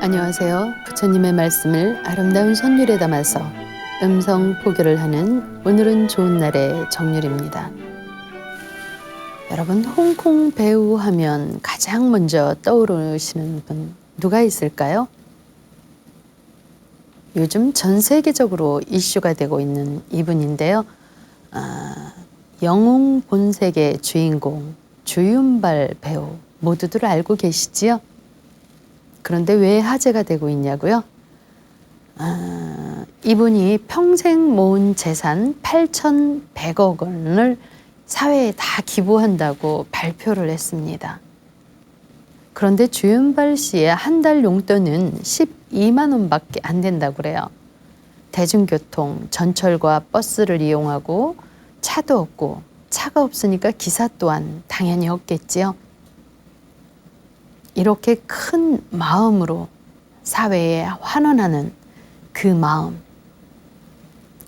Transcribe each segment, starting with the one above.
안녕하세요. 부처님의 말씀을 아름다운 선율에 담아서 음성 포교를 하는 오늘은 좋은 날의 정율입니다. 여러분, 홍콩 배우 하면 가장 먼저 떠오르시는 분 누가 있을까요? 요즘 전 세계적으로 이슈가 되고 있는 이분인데요. 영웅 본색의 주인공 주윤발 배우 모두들 알고 계시지요? 그런데 왜 화제가 되고 있냐고요? 이분이 평생 모은 재산 8,100억 원을 사회에 다 기부한다고 발표를 했습니다. 그런데 주윤발 씨의 한 달 용돈은 12만 원밖에 안 된다고 그래요. 대중교통, 전철과 버스를 이용하고 차도 없고 차가 없으니까 기사 또한 당연히 없겠지요. 이렇게 큰 마음으로 사회에 환원하는 그 마음.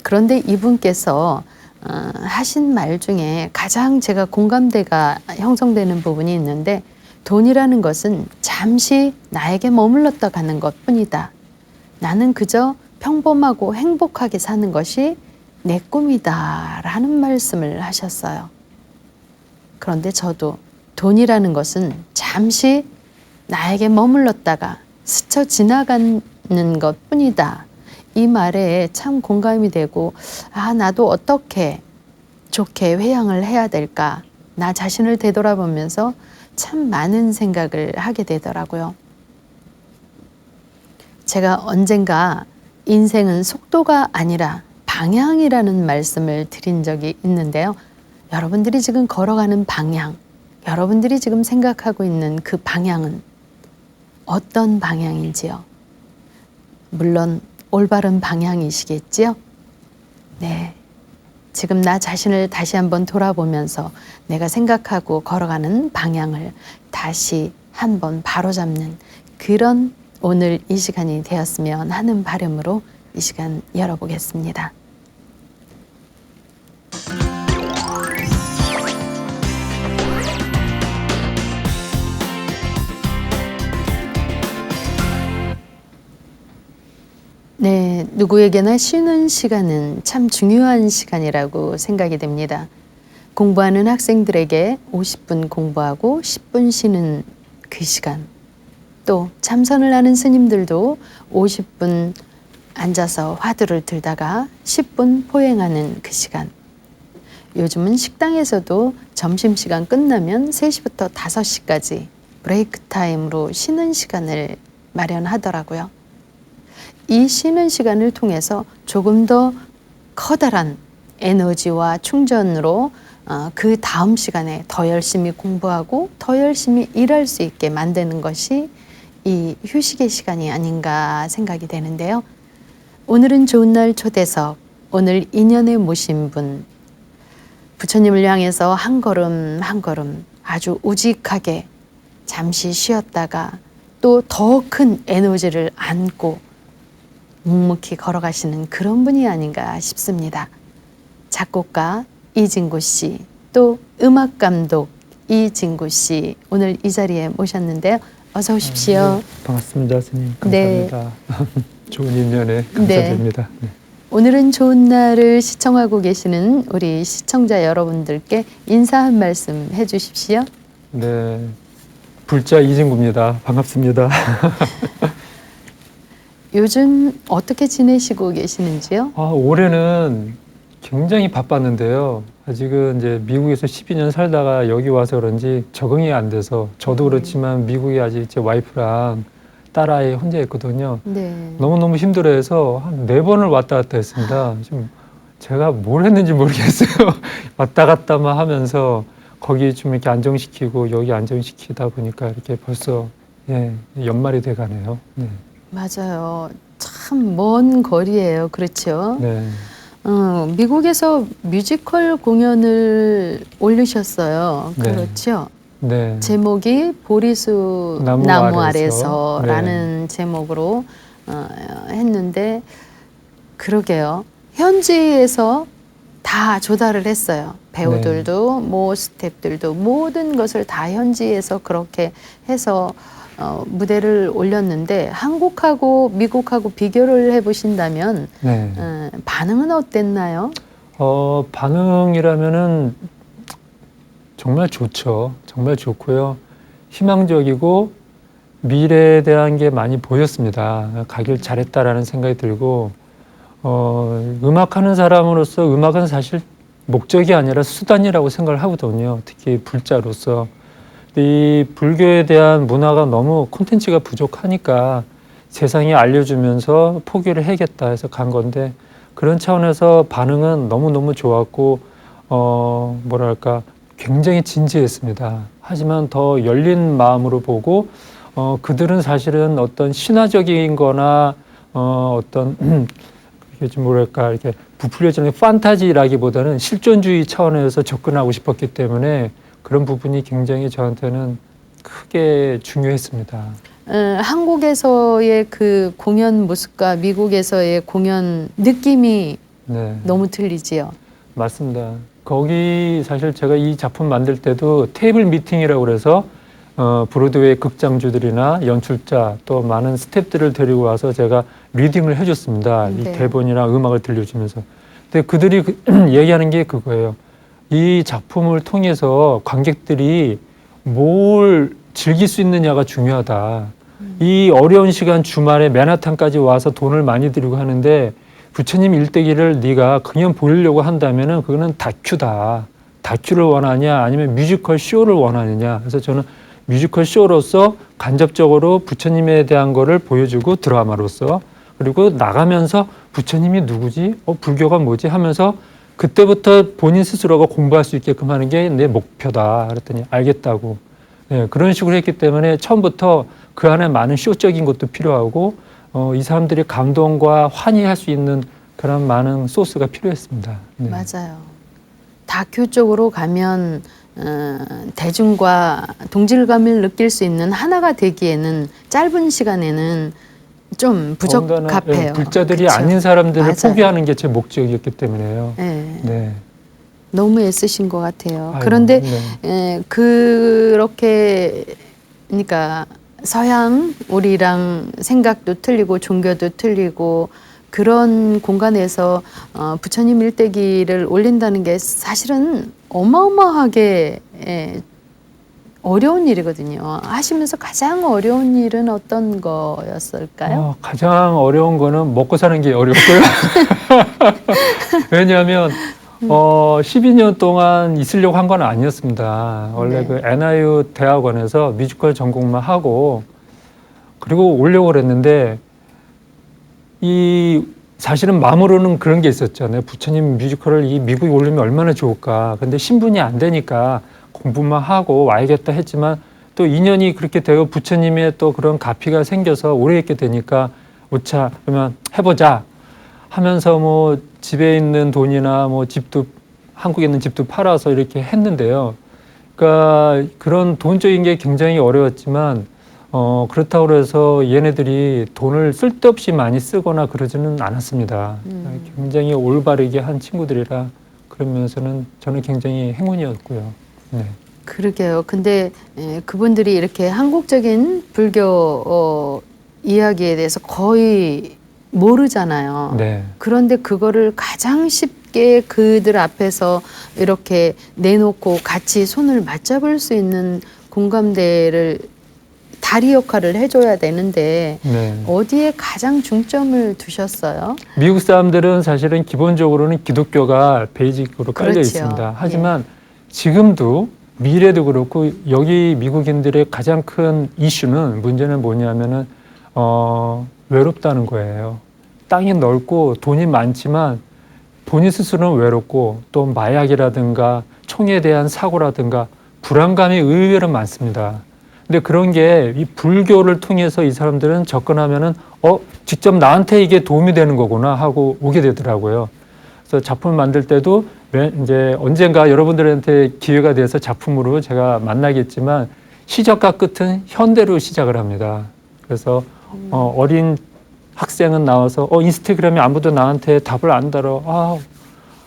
그런데 이분께서 하신 말 중에 가장 제가 공감대가 형성되는 부분이 있는데, 돈이라는 것은 잠시 나에게 머물렀다 가는 것뿐이다. 나는 그저 평범하고 행복하게 사는 것이 내 꿈이다 라는 말씀을 하셨어요. 그런데 저도 돈이라는 것은 잠시 나에게 머물렀다가 스쳐 지나가는 것뿐이다. 이 말에 참 공감이 되고, 나도 어떻게 좋게 회양을 해야 될까? 나 자신을 되돌아보면서 참 많은 생각을 하게 되더라고요. 제가 언젠가 인생은 속도가 아니라 방향이라는 말씀을 드린 적이 있는데요. 여러분들이 지금 걸어가는 방향, 여러분들이 지금 생각하고 있는 그 방향은 어떤 방향인지요? 물론 올바른 방향이시겠지요? 네. 지금 나 자신을 다시 한번 돌아보면서 내가 생각하고 걸어가는 방향을 다시 한번 바로잡는 그런 오늘 이 시간이 되었으면 하는 바람으로 이 시간 열어보겠습니다. 네, 누구에게나 쉬는 시간은 참 중요한 시간이라고 생각이 됩니다. 공부하는 학생들에게 50분 공부하고 10분 쉬는 그 시간. 또 참선을 하는 스님들도 50분 앉아서 화두를 들다가 10분 포행하는 그 시간. 요즘은 식당에서도 점심시간 끝나면 3시부터 5시까지 브레이크 타임으로 쉬는 시간을 마련하더라고요. 이 쉬는 시간을 통해서 조금 더 커다란 에너지와 충전으로 그 다음 시간에 더 열심히 공부하고 더 열심히 일할 수 있게 만드는 것이 이 휴식의 시간이 아닌가 생각이 되는데요. 오늘은 좋은 날 초대석, 오늘 인연에 모신 분, 부처님을 향해서 한 걸음 한 걸음 아주 우직하게 잠시 쉬었다가 또 더 큰 에너지를 안고 묵묵히 걸어가시는 그런 분이 아닌가 싶습니다. 작곡가 이진구 씨, 또 음악감독 이진구 씨, 오늘 이 자리에 모셨는데요. 어서 오십시오. 네, 반갑습니다, 스님. 감사합니다. 네. 좋은 인연에 감사드립니다. 네. 오늘은 좋은 날을 시청하고 계시는 우리 시청자 여러분들께 인사 한 말씀 해주십시오. 네, 불자 이진구입니다. 반갑습니다. 요즘 어떻게 지내시고 계시는지요? 올해는 굉장히 바빴는데요. 아직은 이제 미국에서 12년 살다가 여기 와서 그런지 적응이 안 돼서 저도 그렇지만 미국에 아직 제 와이프랑 딸아이 혼자 있거든요. 네. 너무너무 힘들어해서 한 4번을 왔다 갔다 했습니다. 좀 제가 뭘 했는지 모르겠어요. 왔다 갔다만 하면서 거기 좀 이렇게 안정시키고 여기 안정시키다 보니까 이렇게 벌써 연말이 돼 가네요. 네. 맞아요. 참 먼 거리예요. 그렇죠? 네. 미국에서 뮤지컬 공연을 올리셨어요. 네. 그렇죠? 네. 제목이 보리수 나무 아래서라는 네. 제목으로 했는데, 그러게요. 현지에서 다 조달을 했어요. 배우들도 뭐 스태프들도 모든 것을 다 현지에서 그렇게 해서 무대를 올렸는데 한국하고 미국하고 비교를 해보신다면 네. 반응은 어땠나요? 반응이라면은 정말 좋죠. 정말 좋고요. 희망적이고 미래에 대한 게 많이 보였습니다. 가길 잘했다라는 생각이 들고, 음악하는 사람으로서 음악은 사실 목적이 아니라 수단이라고 생각을 하거든요. 특히 불자로서. 이 불교에 대한 문화가 너무 콘텐츠가 부족하니까 세상에 알려주면서 포기를 해야겠다 해서 간 건데, 그런 차원에서 반응은 너무너무 좋았고, 뭐랄까, 굉장히 진지했습니다. 하지만 더 열린 마음으로 보고, 그들은 사실은 어떤 신화적인 거나, 어떤, 이게 좀 뭐랄까, 이렇게 부풀려지는 판타지라기보다는 실존주의 차원에서 접근하고 싶었기 때문에 그런 부분이 굉장히 저한테는 크게 중요했습니다. 한국에서의 그 공연 모습과 미국에서의 공연 느낌이 네. 너무 틀리지요. 맞습니다. 거기 사실 제가 이 작품 만들 때도 테이블 미팅이라고 그래서 브로드웨이 극장주들이나 연출자 또 많은 스태프들을 데리고 와서 제가 리딩을 해줬습니다. 이 네. 대본이랑 음악을 들려주면서. 근데 그들이 얘기하는 게 그거예요. 이 작품을 통해서 관객들이 뭘 즐길 수 있느냐가 중요하다. 이 어려운 시간 주말에 맨하탄까지 와서 돈을 많이 들이고 하는데 부처님 일대기를 네가 그냥 보려고 한다면은 그거는 다큐다. 다큐를 원하냐 아니면 뮤지컬 쇼를 원하느냐. 그래서 저는 뮤지컬 쇼로서 간접적으로 부처님에 대한 거를 보여주고 드라마로서 그리고 나가면서 부처님이 누구지? 불교가 뭐지? 하면서 그때부터 본인 스스로가 공부할 수 있게끔 하는 게 내 목표다. 그랬더니 알겠다고. 네, 그런 식으로 했기 때문에 처음부터 그 안에 많은 쇼적인 것도 필요하고 이 사람들이 감동과 환희할 수 있는 그런 많은 소스가 필요했습니다. 네. 맞아요. 다큐 쪽으로 가면 대중과 동질감을 느낄 수 있는 하나가 되기에는 짧은 시간에는 좀 부적합해요. 불자들이 그쵸? 아닌 사람들을 맞아요. 포기하는 게 제 목적이었기 때문에요. 네. 네. 너무 애쓰신 것 같아요. 아이고, 그런데 네. 그렇게 그러니까 서양 우리랑 생각도 틀리고 종교도 틀리고 그런 공간에서 부처님 일대기를 올린다는 게 사실은 어마어마하게 어려운 일이거든요. 하시면서 가장 어려운 일은 어떤 거였을까요? 가장 어려운 거는 먹고 사는 게 어렵고요. 왜냐하면 12년 동안 있으려고 한 건 아니었습니다. 원래 네. 그 NIU 대학원에서 뮤지컬 전공만 하고 그리고 오려고 그랬는데 사실은 마음으로는 그런 게 있었잖아요. 부처님 뮤지컬을 이 미국에 올리면 얼마나 좋을까. 근데 신분이 안 되니까 공부만 하고 와야겠다 했지만 또 인연이 그렇게 되고 부처님의 또 그런 가피가 생겨서 오래 있게 되니까 오차 그러면 해보자 하면서 뭐 집에 있는 돈이나 뭐 집도 한국에 있는 집도 팔아서 이렇게 했는데요. 그러니까 그런 돈적인 게 굉장히 어려웠지만 그렇다고 해서 얘네들이 돈을 쓸데없이 많이 쓰거나 그러지는 않았습니다. 굉장히 올바르게 한 친구들이라 그러면서는 저는 굉장히 행운이었고요. 네. 그러게요. 근데 그분들이 이렇게 한국적인 불교 이야기에 대해서 거의 모르잖아요. 네. 그런데 그거를 가장 쉽게 그들 앞에서 이렇게 내놓고 같이 손을 맞잡을 수 있는 공감대를 다리 역할을 해줘야 되는데 네. 어디에 가장 중점을 두셨어요? 미국 사람들은 사실은 기본적으로는 기독교가 베이직으로 깔려 그렇지요. 있습니다. 하지만 지금도 미래도 그렇고 여기 미국인들의 가장 큰 이슈는 문제는 뭐냐면은 외롭다는 거예요. 땅이 넓고 돈이 많지만 본인 스스로는 외롭고 또 마약이라든가 총에 대한 사고라든가 불안감이 의외로 많습니다. 근데 그런 게 이 불교를 통해서 이 사람들은 접근하면은 직접 나한테 이게 도움이 되는 거구나 하고 오게 되더라고요. 그래서 작품을 만들 때도 이제 언젠가 여러분들한테 기회가 돼서 작품으로 제가 만나겠지만 시작과 끝은 현대로 시작을 합니다. 그래서 어린 학생은 나와서 인스타그램에 아무도 나한테 답을 안 달아.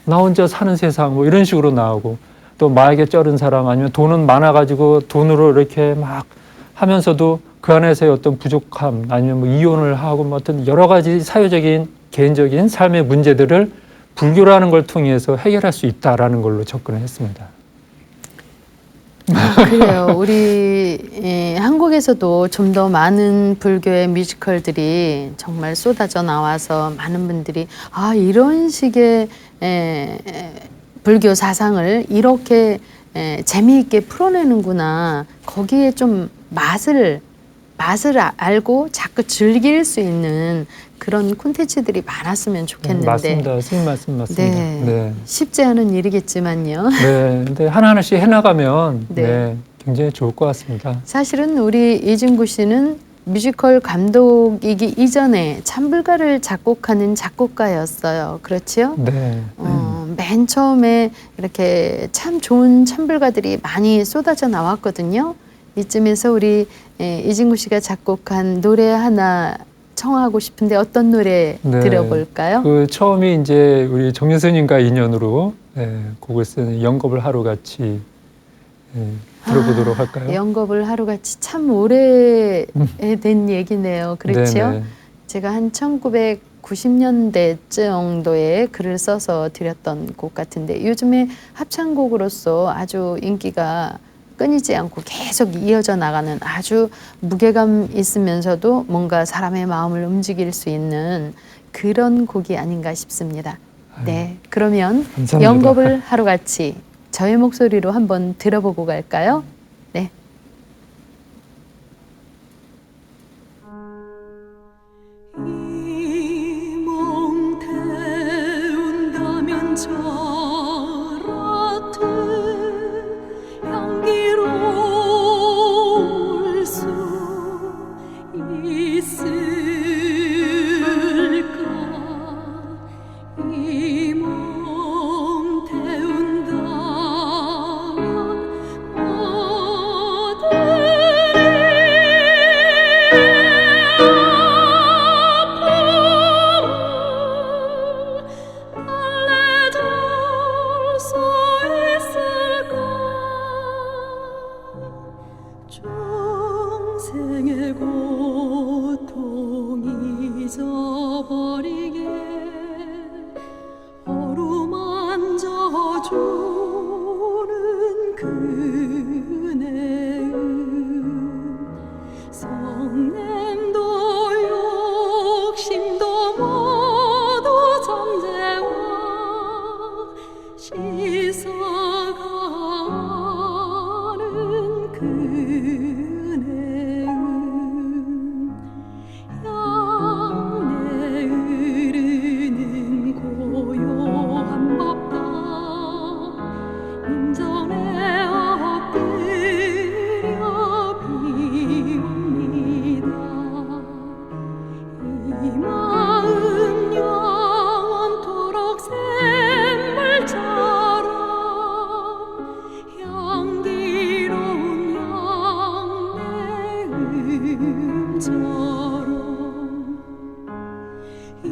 나 혼자 사는 세상 뭐 이런 식으로 나오고, 또 마약에 쩔은 사람, 아니면 돈은 많아가지고 돈으로 이렇게 막 하면서도 그 안에서의 어떤 부족함, 아니면 뭐 이혼을 하고 뭐 어떤 여러 가지 사회적인 개인적인 삶의 문제들을 불교라는 걸 통해서 해결할 수 있다라는 걸로 접근을 했습니다. 그래요. 우리 한국에서도 좀 더 많은 불교의 뮤지컬들이 정말 쏟아져 나와서 많은 분들이 이런 식의 불교 사상을 이렇게 재미있게 풀어내는구나. 거기에 좀 맛을 알고 자꾸 즐길 수 있는 그런 콘텐츠들이 많았으면 좋겠는데. 맞습니다. 선생님 말씀 맞습니다. 네. 네. 쉽지 않은 일이겠지만요. 네. 근데 하나하나씩 해나가면 네. 네, 굉장히 좋을 것 같습니다. 사실은 우리 이진구 씨는 뮤지컬 감독이기 이전에 찬불가를 작곡하는 작곡가였어요. 그렇지요? 네. 맨 처음에 이렇게 참 좋은 찬불가들이 많이 쏟아져 나왔거든요. 이쯤에서 우리 이진구 씨가 작곡한 노래 하나 청하고 싶은데 어떤 노래 네. 들어볼까요? 그 처음이 이제 우리 정윤 스님과 인연으로 곡을 쓴 영겁을 하루같이 들어보도록 할까요? 영겁을 하루같이 참 오래된 얘기네요. 그렇죠? 네네. 제가 한 1990년대 정도에 글을 써서 드렸던 곡 같은데 요즘에 합창곡으로서 아주 인기가 끊이지 않고 계속 이어져 나가는 아주 무게감 있으면서도 뭔가 사람의 마음을 움직일 수 있는 그런 곡이 아닌가 싶습니다. 네, 그러면 감사합니다. 영겁을 하루같이 저의 목소리로 한번 들어보고 갈까요? 네. 이 몸 태운다면 저렇듯 향기로울 수 있을까. 이 몸 태운다면 달래줄 수 있을까. 중생의 고통 잊어버리게 어루만져 주는 그네은 성냄도 욕심도 모두 잠재워 씻어가는 그네은 양내 흐르는 고요한 법당 임전에 엎드려 비웁니다. 이 마음 영원토록 샘물처럼 향기로운 양내음처럼 이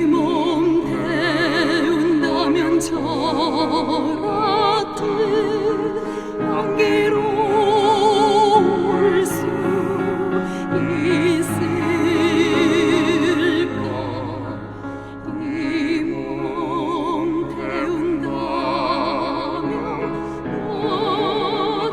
몸 태운다면 저렇듯 향기로울 수 있을까. 이 몸 태운다면 모두를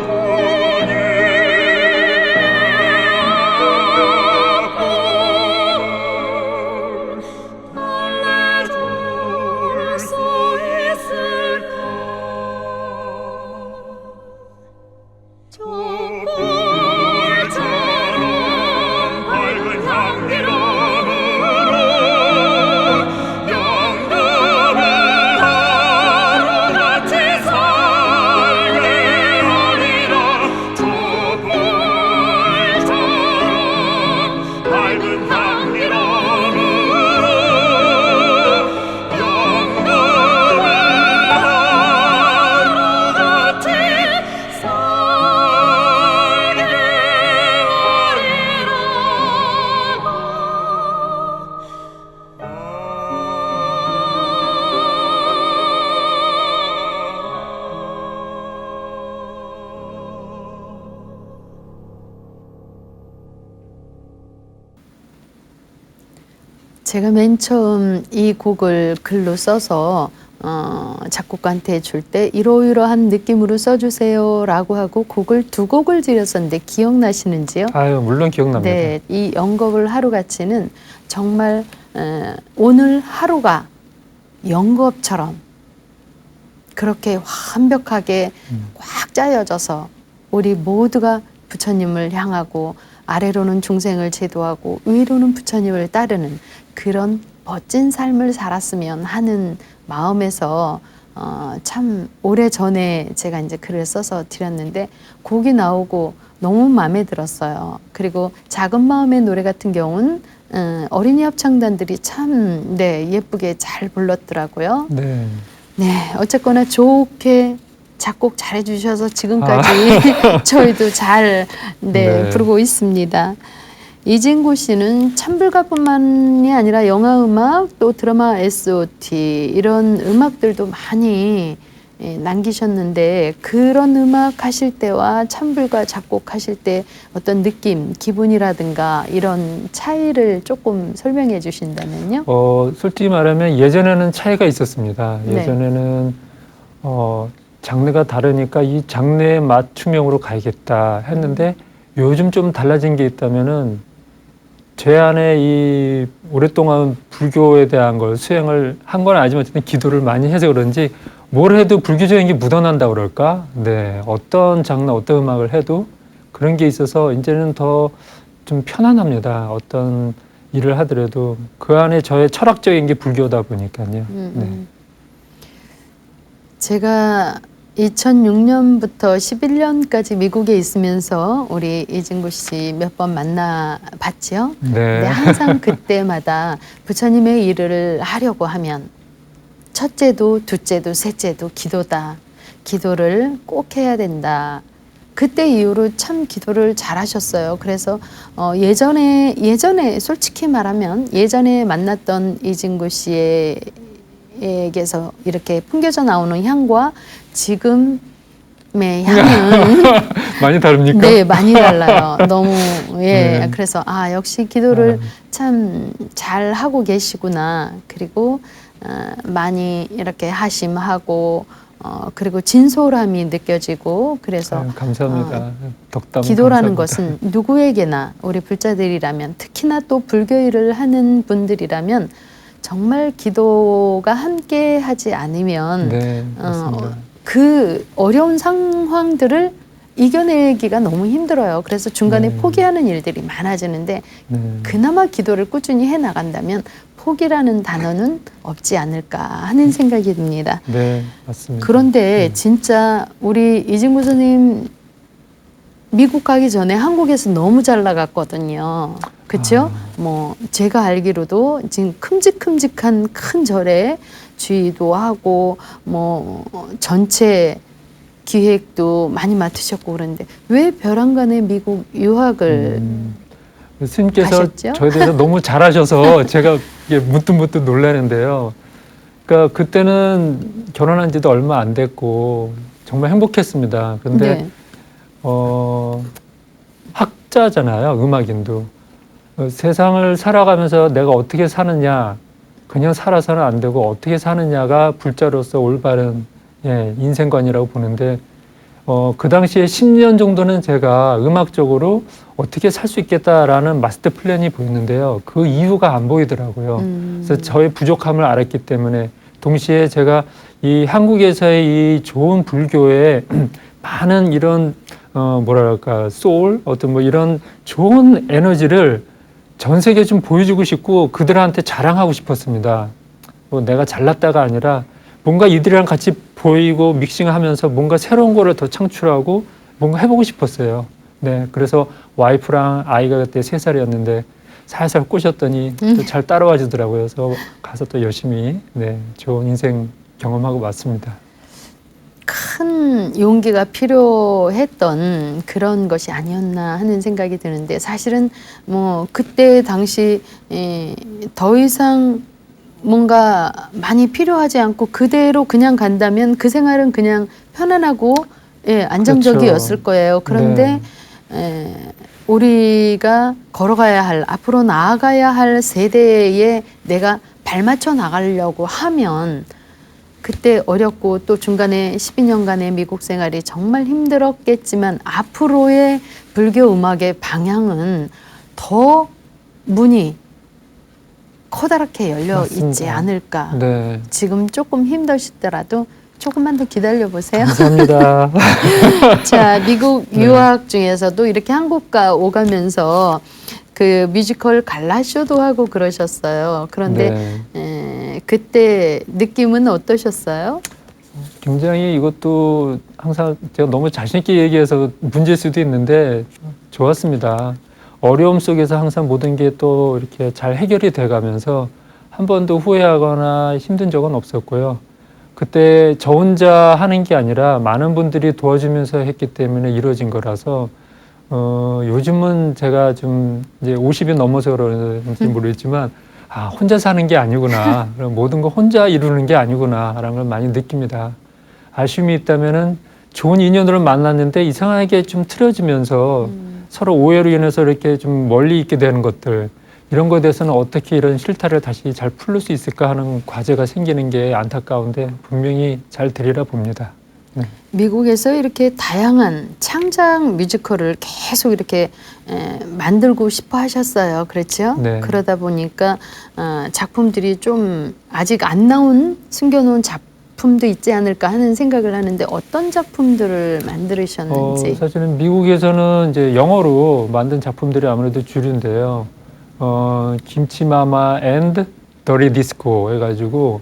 제가 맨 처음 이 곡을 글로 써서 작곡가한테 줄 때 이러이러한 느낌으로 써주세요라고 하고 곡을 2곡을 드렸었는데 기억나시는지요? 아유, 물론 기억납니다. 네, 이 영겁을 하루같이는 정말 오늘 하루가 영겁처럼 그렇게 완벽하게 꽉 짜여져서 우리 모두가 부처님을 향하고 아래로는 중생을 제도하고 위로는 부처님을 따르는 그런 멋진 삶을 살았으면 하는 마음에서 참 오래전에 제가 이제 글을 써서 드렸는데 곡이 나오고 너무 마음에 들었어요. 그리고 작은 마음의 노래 같은 경우는 어린이 합창단들이 참 예쁘게 잘 불렀더라고요. 네. 네, 어쨌거나 좋게 작곡 잘해 주셔서 지금까지 저희도 잘 네. 부르고 있습니다. 이진구 씨는 찬불가뿐만이 아니라 영화 음악 또 드라마 SOT 이런 음악들도 많이 남기셨는데 그런 음악 하실 때와 찬불가 작곡하실 때 어떤 느낌, 기분이라든가 이런 차이를 조금 설명해 주신다면요? 솔직히 말하면 예전에는 차이가 있었습니다. 네. 예전에는 장르가 다르니까 이 장르에 맞춤형으로 가야겠다 했는데 요즘 좀 달라진 게 있다면은 제 안에 이 오랫동안 불교에 대한 걸 수행을 한 건 아니지만 어쨌든 기도를 많이 해서 그런지 뭘 해도 불교적인 게 묻어난다 그럴까? 네, 어떤 장르, 어떤 음악을 해도 그런 게 있어서 이제는 더 좀 편안합니다. 어떤 일을 하더라도 그 안에 저의 철학적인 게 불교다 보니까요. 네. 제가 2006년부터 11년까지 미국에 있으면서 우리 이진구 씨 몇 번 만나 봤지요? 네. 근데 항상 그때마다 부처님의 일을 하려고 하면 첫째도 둘째도 셋째도 기도다. 기도를 꼭 해야 된다. 그때 이후로 참 기도를 잘하셨어요. 그래서 예전에 솔직히 말하면 예전에 만났던 이진구 씨에게서 이렇게 풍겨져 나오는 향과 지금의 향은 많이 다릅니까? 네, 많이 달라요. 너무 네. 그래서 역시 기도를 참 잘 하고 계시구나. 그리고 많이 이렇게 하심하고 그리고 진솔함이 느껴지고 그래서 아유, 감사합니다. 덕담 기도라는 감사합니다. 것은 누구에게나 우리 불자들이라면 특히나 또 불교 일을 하는 분들이라면 정말 기도가 함께 하지 않으면 네, 맞습니다. 그 어려운 상황들을 이겨내기가 너무 힘들어요. 그래서 중간에 네. 포기하는 일들이 많아지는데 네. 그나마 기도를 꾸준히 해 나간다면 포기라는 단어는 없지 않을까 하는 생각이 듭니다. 네, 맞습니다. 그런데 진짜 우리 이진구 선생님 미국 가기 전에 한국에서 너무 잘 나갔거든요. 그렇죠? 뭐 제가 알기로도 지금 큼직큼직한 큰 절에 주의도 하고 뭐 전체 기획도 많이 맡으셨고 그런데 왜 벼랑간에 미국 유학을 스님께서 가셨죠? 저에 대해서 너무 잘하셔서 제가 이게 문득문득 놀라는데요. 그러니까 그때는 결혼한 지도 얼마 안 됐고 정말 행복했습니다. 그런데 네. 학자잖아요. 음악인도. 세상을 살아가면서 내가 어떻게 사느냐, 그냥 살아서는 안 되고 어떻게 사느냐가 불자로서 올바른 인생관이라고 보는데 그 당시에 10년 정도는 제가 음악적으로 어떻게 살 수 있겠다라는 마스터 플랜이 보였는데요. 그 이유가 안 보이더라고요. 그래서 저의 부족함을 알았기 때문에 동시에 제가 이 한국에서의 이 좋은 불교의 많은 이런 뭐랄까 소울 어떤 뭐 이런 좋은 에너지를 전 세계에 좀 보여주고 싶고 그들한테 자랑하고 싶었습니다. 뭐 내가 잘났다가 아니라 뭔가 이들이랑 같이 보이고 믹싱하면서 뭔가 새로운 거를 더 창출하고 뭔가 해보고 싶었어요. 네, 그래서 와이프랑 아이가 그때 3살이었는데 살살 꼬셨더니 또 잘 따라와 주더라고요. 그래서 가서 또 열심히 좋은 인생 경험하고 왔습니다. 큰 용기가 필요했던 그런 것이 아니었나 하는 생각이 드는데 사실은 뭐 그때 당시 더 이상 뭔가 많이 필요하지 않고 그대로 그냥 간다면 그 생활은 그냥 편안하고 안정적이었을 그렇죠. 거예요. 그런데 우리가 걸어가야 할, 앞으로 나아가야 할 세대에 내가 발맞춰 나가려고 하면 그때 어렵고 또 중간에 12년간의 미국 생활이 정말 힘들었겠지만 앞으로의 불교 음악의 방향은 더 문이 커다랗게 열려 있지 맞습니다. 않을까. 네. 지금 조금 힘드시더라도 조금만 더 기다려 보세요. 감사합니다. 자, 미국 네. 유학 중에서도 이렇게 한국가 오가면서 그 뮤지컬 갈라쇼도 하고 그러셨어요. 그런데 그때 느낌은 어떠셨어요? 굉장히 이것도 항상 제가 너무 자신 있게 얘기해서 문제일 수도 있는데 좋았습니다. 어려움 속에서 항상 모든 게 또 이렇게 잘 해결이 돼가면서 한 번도 후회하거나 힘든 적은 없었고요. 그때 저 혼자 하는 게 아니라 많은 분들이 도와주면서 했기 때문에 이루어진 거라서 요즘은 제가 좀 이제 50이 넘어서 그런지 모르겠지만 혼자 사는 게 아니구나. 모든 거 혼자 이루는 게 아니구나라는 걸 많이 느낍니다. 아쉬움이 있다면은 좋은 인연으로 만났는데 이상하게 좀 틀어지면서 서로 오해로 인해서 이렇게 좀 멀리 있게 되는 것들, 이런 것에 대해서는 어떻게 이런 실타를 다시 잘 풀릴 수 있을까 하는 과제가 생기는 게 안타까운데 분명히 잘 되리라 봅니다. 네. 미국에서 이렇게 다양한 창작 뮤지컬을 계속 이렇게 만들고 싶어 하셨어요. 그렇죠? 네. 그러다 보니까 작품들이 좀 아직 안 나온 숨겨놓은 작품도 있지 않을까 하는 생각을 하는데 어떤 작품들을 만드셨는지. 사실은 미국에서는 이제 영어로 만든 작품들이 아무래도 주류인데요. 김치마마 앤드 더리 디스코 해가지고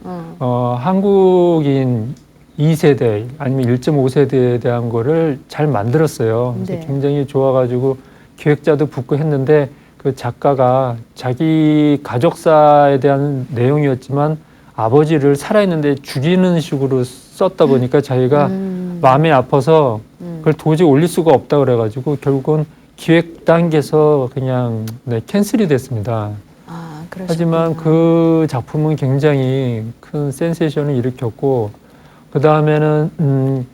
한국인 2세대 아니면 1.5세대에 대한 거를 잘 만들었어요. 그래서 네. 굉장히 좋아가지고 기획자도 붙고 했는데 그 작가가 자기 가족사에 대한 내용이었지만 아버지를 살아있는데 죽이는 식으로 썼다 보니까 자기가 마음이 아파서 그걸 도저히 올릴 수가 없다 그래가지고 결국은 기획 단계에서 그냥 캔슬이 됐습니다. 그러셨구나. 하지만 그 작품은 굉장히 큰 센세이션을 일으켰고 그 다음에는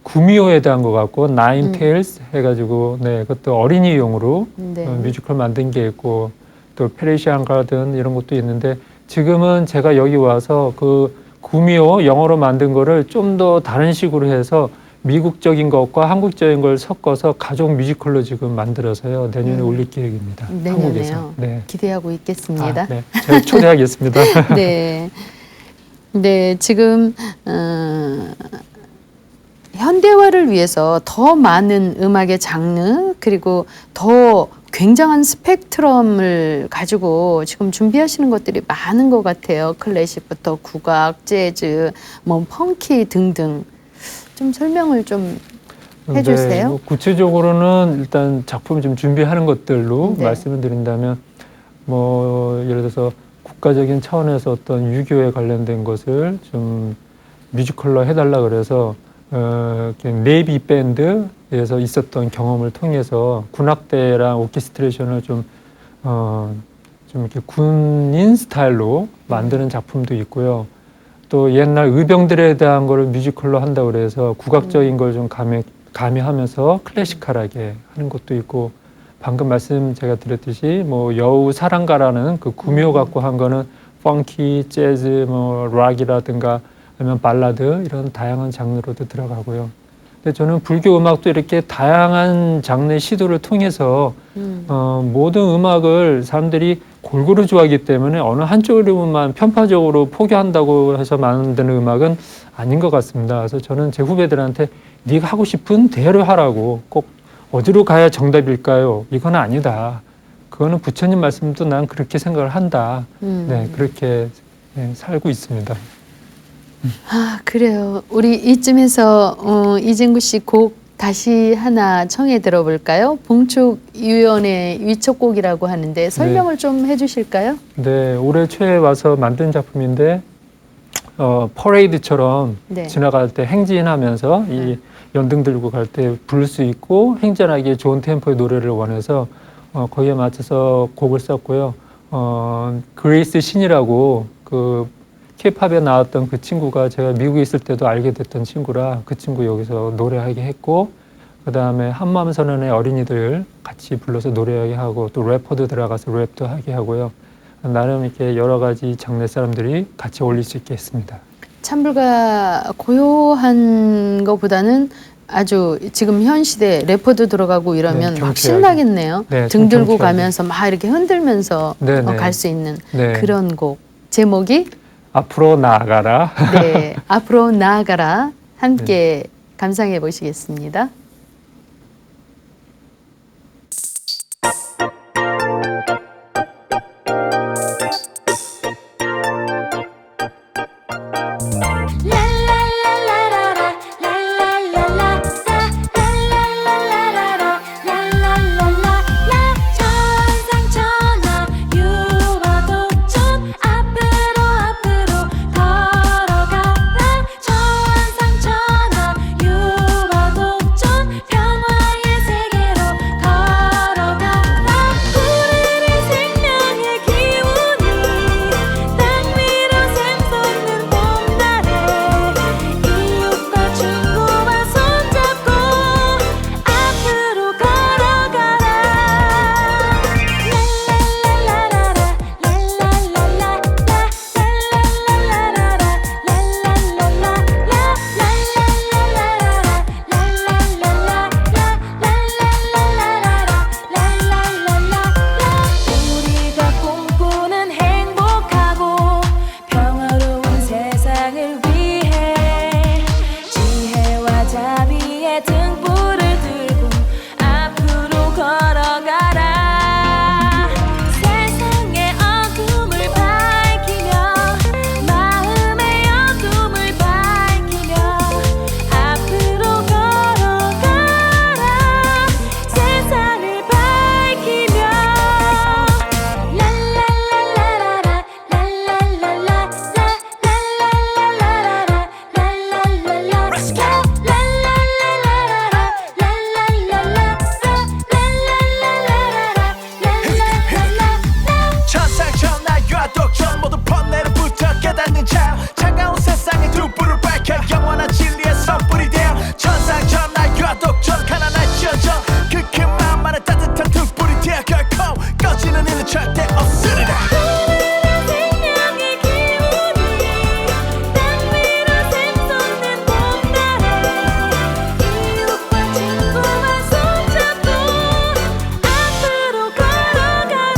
구미호에 대한 것 같고 나인 테일스 해가지고 그것도 어린이용으로 네. 뮤지컬 만든 게 있고 또 페르시안 가든 이런 것도 있는데 지금은 제가 여기 와서 그 구미호 영어로 만든 거를 좀 더 다른 식으로 해서 미국적인 것과 한국적인 걸 섞어서 가족 뮤지컬로 지금 만들어서요. 내년에 올릴 계획입니다. 내년에요. 한국에서. 네. 기대하고 있겠습니다. 네. 제가 초대하겠습니다. 네. 네, 지금 현대화를 위해서 더 많은 음악의 장르 그리고 더 굉장한 스펙트럼을 가지고 지금 준비하시는 것들이 많은 것 같아요. 클래식부터 국악, 재즈, 펑키 등등. 좀 설명을 좀 해주세요. 뭐 구체적으로는 일단 작품 좀 준비하는 것들로 네. 말씀을 드린다면 뭐 예를 들어서 국가적인 차원에서 어떤 유교에 관련된 것을 좀 뮤지컬로 해달라 그래서 네이비 밴드에서 있었던 경험을 통해서 군악대랑 오케스트레이션을 좀 이렇게 군인 스타일로 만드는 작품도 있고요. 또 옛날 의병들에 대한 거를 뮤지컬로 한다고 그래서 국악적인 걸 좀 가미하면서 클래시컬하게 하는 것도 있고 방금 말씀 제가 드렸듯이 뭐 여우 사랑가라는 그 구미호 갖고 한 거는 펑키, 재즈, 뭐 락이라든가 아니면 발라드 이런 다양한 장르로도 들어가고요. 근데 저는 불교 음악도 이렇게 다양한 장르의 시도를 통해서 모든 음악을 사람들이 골고루 좋아하기 때문에 어느 한쪽으로만 편파적으로 포기한다고 해서 만드는 음악은 아닌 것 같습니다. 그래서 저는 제 후배들한테 네가 하고 싶은 대로 하라고, 꼭 어디로 가야 정답일까요? 이건 아니다. 그거는 부처님 말씀도 난 그렇게 생각을 한다. 네, 그렇게 살고 있습니다. 그래요. 우리 이쯤에서 이진구 씨 곡 다시 하나 청해 들어볼까요? 봉축 유연의 위촉곡이라고 하는데 설명을 좀 해주실까요? 네, 올해 초에 와서 만든 작품인데 퍼레이드처럼 네. 지나갈 때 행진하면서 이 연등 들고 갈 때 부를 수 있고 행진하기에 좋은 템포의 노래를 원해서 거기에 맞춰서 곡을 썼고요. 그레이스 신이라고 그 K-팝에 나왔던 그 친구가 제가 미국에 있을 때도 알게 됐던 친구라 그 친구 여기서 노래하게 했고 그다음에 한마음 선언의 어린이들 같이 불러서 노래하게 하고 또 래퍼도 들어가서 랩도 하게 하고요. 나름 이렇게 여러 가지 장르 사람들이 같이 어울릴 수 있게 했습니다. 찬불가 고요한 것보다는 아주 지금 현 시대 래퍼도 들어가고 이러면 네, 막 경쾌하게. 신나겠네요. 네, 등 들고 경쾌하게. 가면서 막 이렇게 흔들면서 네, 네. 갈 수 있는 네. 그런 곡. 제목이 앞으로 나아가라. 네, 앞으로 나아가라. 함께 감상해 보시겠습니다. 천상천하 유화독존 앞으로 앞으로 걸어가라 천상천하 유화독존 평화의 세계로 걸어가라 푸르른 생명의 기운이 땅 위로 샘솟는 봄날에 이웃과 친구와 손잡고 앞으로 걸어가라 우리가 꿈꾸는 행복하고 평화로운 세상을 위해 지혜와 자비의 등불을 들고 앞으로 걸어가라 세상의 어둠을 밝히며 마음의 어둠을 밝히며 앞으로 걸어가라 세상을 밝히며 랄랄랄라라라 랄랄랄라 랄랄랄라라라 랄랄랄라 Let's go 랄랄랄라라라 랄랄랄라 랄랄랄라라라 랄랄랄라 천상천하 유아독존 모두 번뇌로부터 깨닫는 자 차가운 세상에 등불을 밝혀 영원한 진리의 선불이 되어 천상천하 유아독존 가난하시어져 그 큰 마음만의 따뜻한 등불이 되어 결코 꺼지는 일은 절대 없으리라 생명의 기운이 땅 위로 샘솟는 봄날에 이웃과 친구와 손잡고 앞으로 걸어가라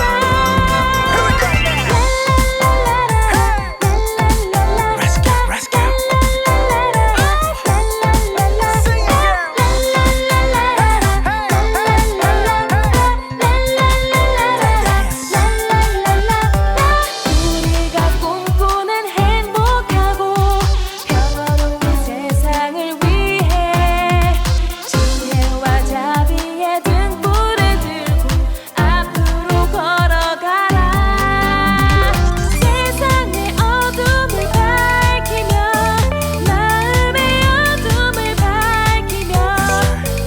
Let's go, let's go. Sing it, 우리가 꿈꾸는 행복하고 평화로운 세상을 위해 지혜와 자비의 등불을 들고 앞으로 걸어가라 세상의 어둠을 밝히며 마음의 어둠을 밝히며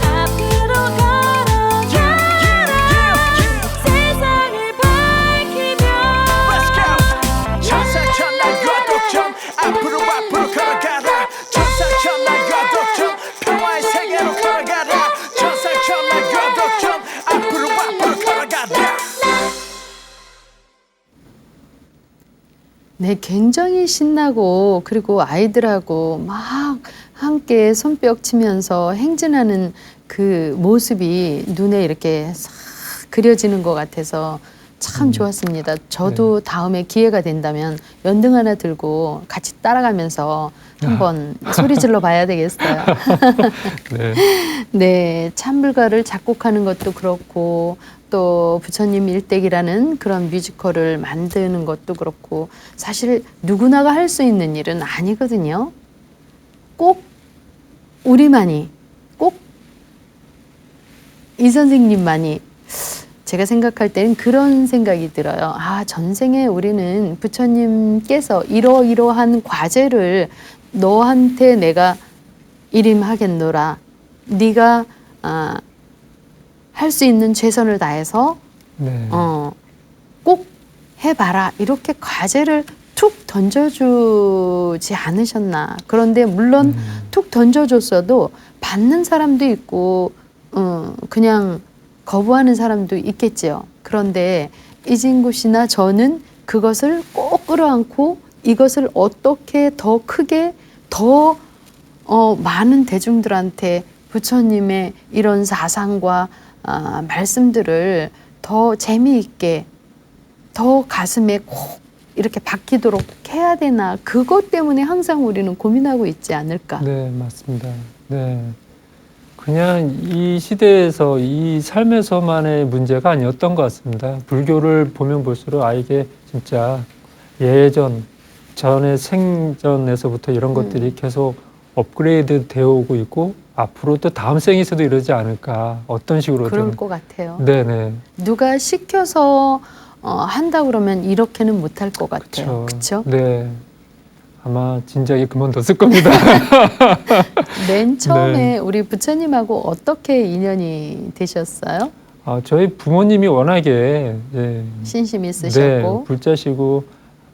앞으로 걸어가라 세상을 밝히며 Let's go. 천상천하 유아독존 앞으로 앞으로 걸어가라 천상천하 유아독존 평화의 세계로 걸어가라 천상천하 유아독존 앞으로 앞으로 걸어가라 네, 굉장히 신나고 그리고 아이들하고 막 함께 손뼉 치면서 행진하는 그 모습이 눈에 이렇게 싹 그려지는 것 같아서 참 좋았습니다. 저도 다음에 기회가 된다면 연등 하나 들고 같이 따라가면서 한번 소리 질러 봐야 되겠어요. 네. 네, 찬불가를 작곡하는 것도 그렇고 또 부처님 일대기라는 그런 뮤지컬을 만드는 것도 그렇고 사실 누구나가 할 수 있는 일은 아니거든요. 꼭 우리만이 꼭 이 선생님만이 제가 생각할 때는 그런 생각이 들어요. 아, 전생에 우리는 부처님께서 이러이러한 과제를 너한테 내가 일임하겠노라. 네가 할 수 있는 최선을 다해서 네. 꼭 해봐라. 이렇게 과제를 툭 던져주지 않으셨나. 그런데 물론 툭 던져줬어도 받는 사람도 있고 그냥 거부하는 사람도 있겠지요. 그런데 이진구 씨나 저는 그것을 꼭 끌어안고 이것을 어떻게 더 크게 더 많은 대중들한테 부처님의 이런 사상과 말씀들을 더 재미있게 더 가슴에 꼭 이렇게 박히도록 해야 되나, 그것 때문에 항상 우리는 고민하고 있지 않을까. 네, 맞습니다. 네. 그냥 이 시대에서 이 삶에서만의 문제가 아니었던 것 같습니다. 불교를 보면 볼수록 이게 진짜 전의 생전에서부터 이런 것들이 계속 업그레이드 되어 오고 있고 앞으로 또 다음 생에서도 이러지 않을까, 어떤 식으로든. 그럴 것 같아요. 네네. 누가 시켜서 한다 그러면 이렇게는 못할 것 같아요. 그렇죠? 네. 아마 진작에 그만뒀을 겁니다. 맨 처음에 네. 우리 부처님하고 어떻게 인연이 되셨어요? 저희 부모님이 워낙에 신심 네, 있으셨고. 불자시고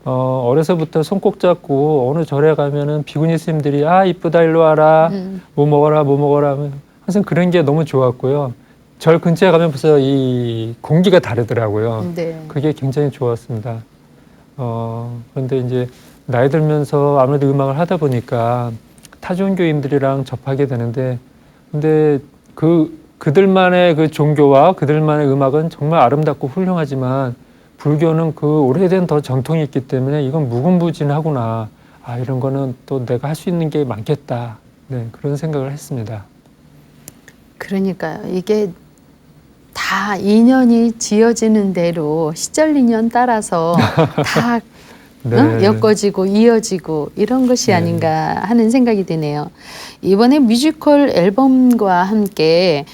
어려서부터 손 꼭 잡고 어느 절에 가면은 비구니 스님들이 이쁘다 일로 와라, 뭐 먹어라 하면 항상 그런 게 너무 좋았고요. 절 근처에 가면 벌써 이 공기가 다르더라고요. 네. 그게 굉장히 좋았습니다. 그런데 이제 나이 들면서 아무래도 음악을 하다 보니까 타종교인들이랑 접하게 되는데, 근데 그들만의 그 종교와 그들만의 음악은 정말 아름답고 훌륭하지만 불교는 그 오래된 더 전통이 있기 때문에 이건 무궁무진하구나. 이런 거는 또 내가 할 수 있는 게 많겠다. 네, 그런 생각을 했습니다. 그러니까요. 이게 다 인연이 지어지는 대로 시절 인연 따라서 다 네. 엮어지고 이어지고 이런 것이 네. 아닌가 하는 생각이 드네요. 이번에 뮤지컬 앨범과 함께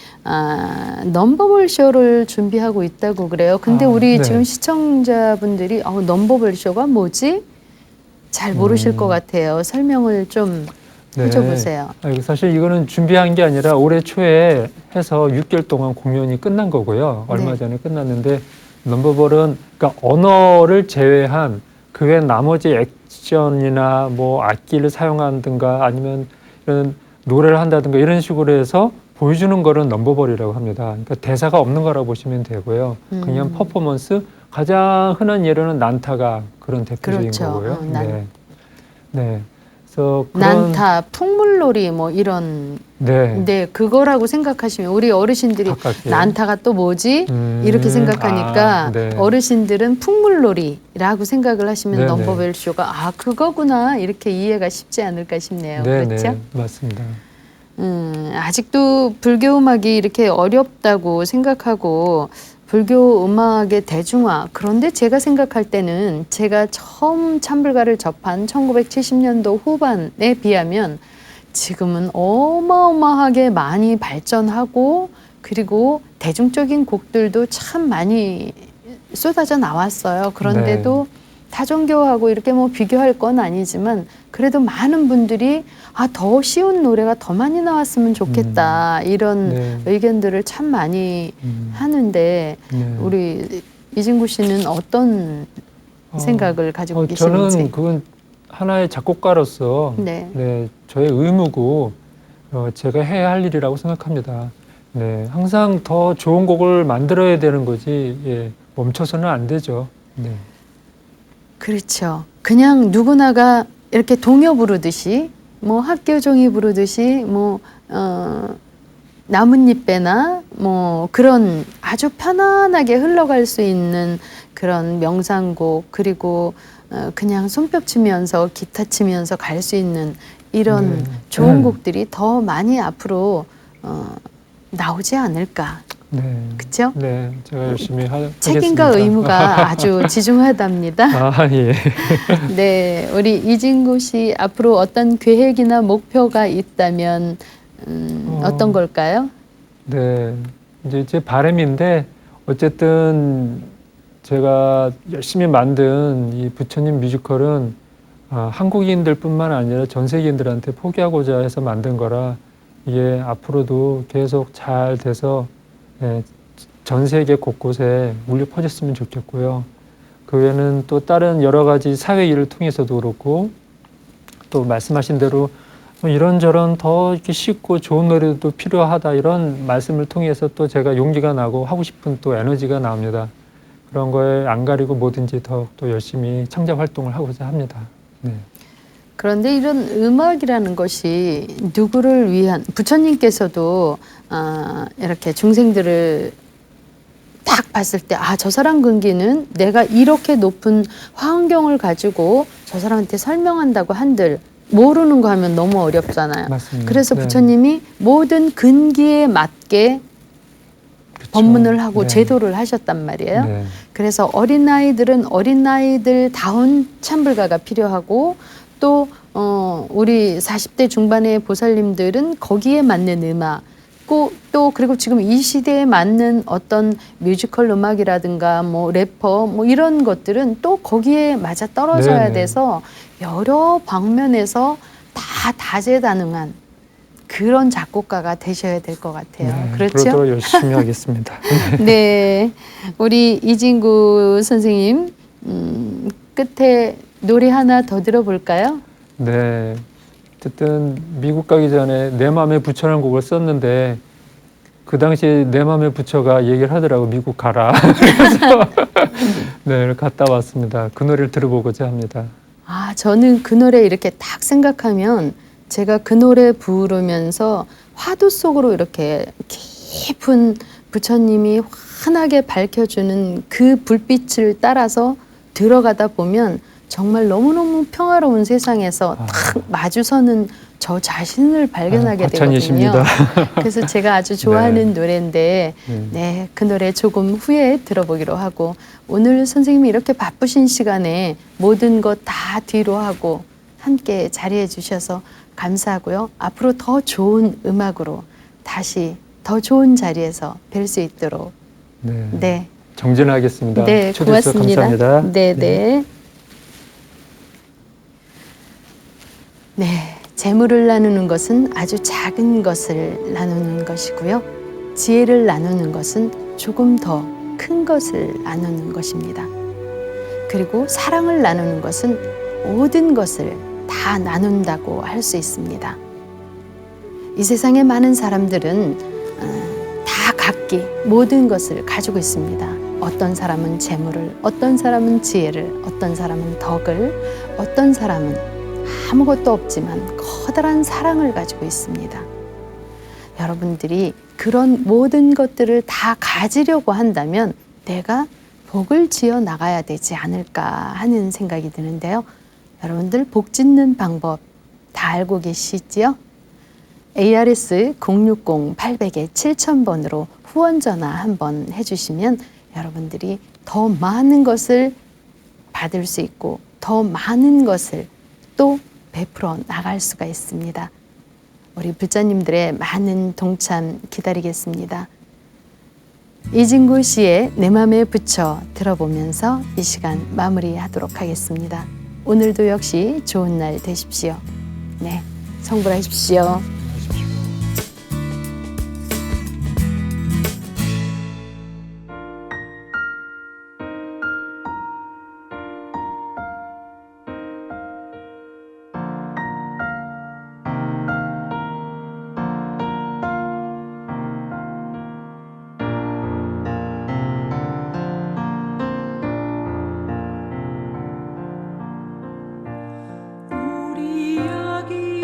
넘버볼 쇼를 준비하고 있다고 그래요. 근데 우리 네. 지금 시청자분들이 넘버볼 쇼가 뭐지? 잘 모르실 것 같아요. 설명을 좀 해줘보세요. 사실 이거는 준비한 게 아니라 올해 초에 해서 6개월 동안 공연이 끝난 거고요. 얼마 네. 전에 끝났는데, 넘버볼은 그러니까 언어를 제외한 그 외 나머지 액션이나 뭐 악기를 사용한든가 아니면 이런 노래를 한다든가 이런 식으로 해서 보여주는 거를 넘버볼이라고 합니다. 그러니까 대사가 없는 거라고 보시면 되고요. 그냥 퍼포먼스. 가장 흔한 예로는 난타가 그런 대표적인 그렇죠. 거고요. 난. 네. 네. 그래서 그런 난타, 풍물놀이 뭐 이런 네, 그거라고 생각하시면 우리 어르신들이 가깝게. 난타가 또 뭐지? 이렇게 생각하니까 네. 어르신들은 풍물놀이라고 생각을 하시면 네네. 넘버벨 쇼가 그거구나 이렇게 이해가 쉽지 않을까 싶네요. 그렇죠? 네, 맞습니다. 아직도 불교 음악이 이렇게 어렵다고 생각하고 불교 음악의 대중화. 그런데 제가 생각할 때는 제가 처음 찬불가를 접한 1970년도 후반에 비하면 지금은 어마어마하게 많이 발전하고 그리고 대중적인 곡들도 참 많이 쏟아져 나왔어요. 그런데도 타종교하고 이렇게 뭐 비교할 건 아니지만 그래도 많은 분들이 더 쉬운 노래가 더 많이 나왔으면 좋겠다 이런 의견들을 참 많이 하는데 우리 이진구 씨는 어떤 생각을 가지고 계시는지? 저는 그건 하나의 작곡가로서 저의 의무고 제가 해야 할 일이라고 생각합니다. 네, 항상 더 좋은 곡을 만들어야 되는 거지 멈춰서는 안 되죠. 네. 그렇죠. 그냥 누구나가 이렇게 동요 부르듯이 뭐 학교종이 부르듯이 뭐 나뭇잎배나 뭐 그런 아주 편안하게 흘러갈 수 있는 그런 명상곡 그리고 그냥 손뼉 치면서 기타 치면서 갈 수 있는 이런 좋은 곡들이 더 많이 앞으로 나오지 않을까. 그렇죠? 네, 제가 열심히 책임과 하겠습니다. 의무가 아주 지중하답니다. 예. 네, 우리 이진구 씨 앞으로 어떤 계획이나 목표가 있다면 어떤 걸까요? 네, 이제 제 바람인데 어쨌든 제가 열심히 만든 이 부처님 뮤지컬은 한국인들뿐만 아니라 전 세계인들한테 포기하고자 해서 만든 거라 이게 앞으로도 계속 잘 돼서 전 세계 곳곳에 울려 퍼졌으면 좋겠고요. 그 외에는 또 다른 여러 가지 사회 일을 통해서도 그렇고 또 말씀하신 대로 이런저런 더 이렇게 쉽고 좋은 노래도 필요하다 이런 말씀을 통해서 또 제가 용기가 나고 하고 싶은 또 에너지가 나옵니다. 그런 거에 안 가리고 뭐든지 더 또 열심히 창작 활동을 하고자 합니다. 네. 그런데 이런 음악이라는 것이 누구를 위한 부처님께서도 이렇게 중생들을 딱 봤을 때 저 사람 근기는 내가 이렇게 높은 화환경을 가지고 저 사람한테 설명한다고 한들 모르는 거 하면 너무 어렵잖아요. 맞습니다. 그래서 네. 부처님이 모든 근기에 맞게 그렇죠. 법문을 하고 네. 제도를 하셨단 말이에요. 네. 그래서 어린아이들은 어린아이들다운 참불가가 필요하고 또 우리 40대 중반의 보살님들은 거기에 맞는 음악 또 그리고 지금 이 시대에 맞는 어떤 뮤지컬 음악이라든가 뭐 래퍼 뭐 이런 것들은 또 거기에 맞아 떨어져야 네네. 돼서 여러 방면에서 다 다재다능한 그런 작곡가가 되셔야 될 것 같아요. 네, 그렇죠? 그러도록 열심히 하겠습니다. 네, 우리 이진구 선생님 끝에 노래 하나 더 들어볼까요? 네. 어쨌든 미국 가기 전에 내 맘에 부처라는 곡을 썼는데 그 당시에 내 맘에 부처가 얘기를 하더라고. 미국 가라. 그래서 네, 갔다 왔습니다. 그 노래를 들어보고자 합니다. 저는 그 노래 이렇게 딱 생각하면 제가 그 노래 부르면서 화두 속으로 이렇게 깊은 부처님이 환하게 밝혀주는 그 불빛을 따라서 들어가다 보면 정말 너무너무 평화로운 세상에서 딱 마주서는 저 자신을 발견하게 되거든요. 과찬이십니다. 그래서 제가 아주 좋아하는 노래인데 네, 그 노래 조금 후에 들어보기로 하고 오늘 선생님이 이렇게 바쁘신 시간에 모든 것 다 뒤로 하고 함께 자리해 주셔서 감사하고요. 앞으로 더 좋은 음악으로 다시 더 좋은 자리에서 뵐 수 있도록 네. 네, 정진하겠습니다. 네, 초대해 주셔서 고맙습니다. 감사합니다. 네, 네. 네, 재물을 나누는 것은 아주 작은 것을 나누는 것이고요. 지혜를 나누는 것은 조금 더 큰 것을 나누는 것입니다. 그리고 사랑을 나누는 것은 모든 것을 다 나눈다고 할 수 있습니다. 이 세상에 많은 사람들은 다 각기 모든 것을 가지고 있습니다. 어떤 사람은 재물을, 어떤 사람은 지혜를, 어떤 사람은 덕을, 어떤 사람은 아무것도 없지만 커다란 사랑을 가지고 있습니다. 여러분들이 그런 모든 것들을 다 가지려고 한다면 내가 복을 지어 나가야 되지 않을까 하는 생각이 드는데요. 여러분들 복 짓는 방법 다 알고 계시지요? ARS 060-800에 7000번으로 후원 전화 한번 해주시면 여러분들이 더 많은 것을 받을 수 있고 더 많은 것을 또 베풀어 나갈 수가 있습니다. 우리 불자님들의 많은 동참 기다리겠습니다. 이진구 씨의 내 맘에 부처 들어보면서 이 시간 마무리하도록 하겠습니다. 오늘도 역시 좋은 날 되십시오. 네, 성불하십시오. 우리 아기